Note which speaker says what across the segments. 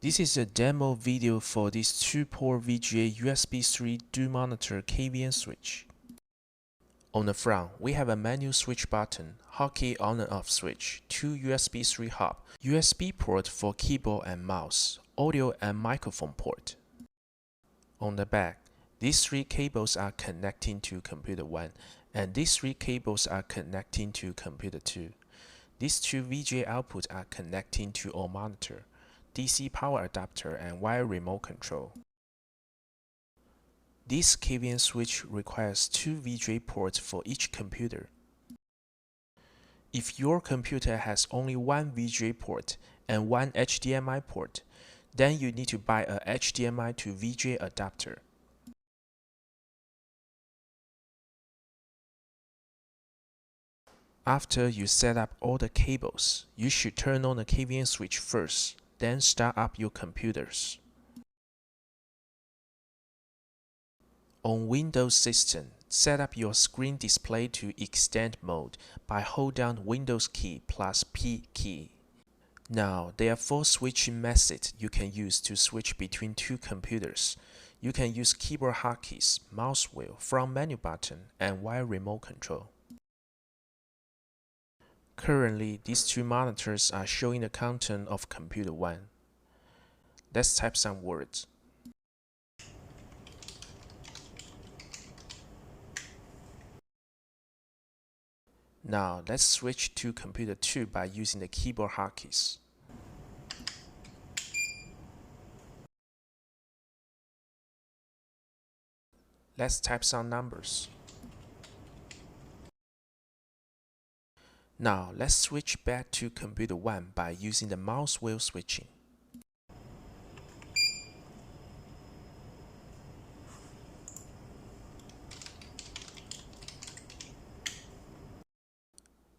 Speaker 1: This is a demo video for this 2-port VGA USB 3 dual monitor KVM switch. On the front, we have a menu switch button, hotkey on and off switch, 2 USB 3 hub, USB port for keyboard and mouse, audio and microphone port. On the back, these 3 cables are connecting to computer 1, and these 3 cables are connecting to computer 2. These 2 VGA outputs are connecting to our monitor, DC power adapter and wire remote control. This KVM switch requires 2 VGA ports for each computer. If your computer has only 1 VGA port and 1 HDMI port, then you need to buy a HDMI to VGA adapter. After you set up all the cables, you should turn on the KVM switch first, then start up your computers. On Windows system, set up your screen display to extend mode by hold down Windows key plus P key. Now, there are 4 switching methods you can use to switch between 2 computers. You can use keyboard hotkeys, mouse wheel, front menu button, and wire remote control. Currently, these 2 monitors are showing the content of computer 1. Let's type some words. Now, let's switch to computer 2 by using the keyboard hotkeys. Let's type some numbers. Now, let's switch back to computer 1 by using the mouse wheel switching.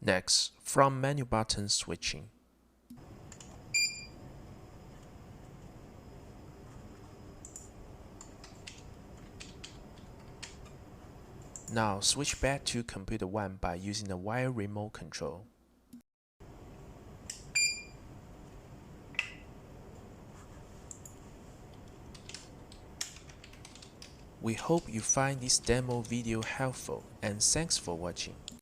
Speaker 1: Next, from menu button switching. Now switch back to computer 1 by using the wire remote control. We hope you find this demo video helpful, and thanks for watching.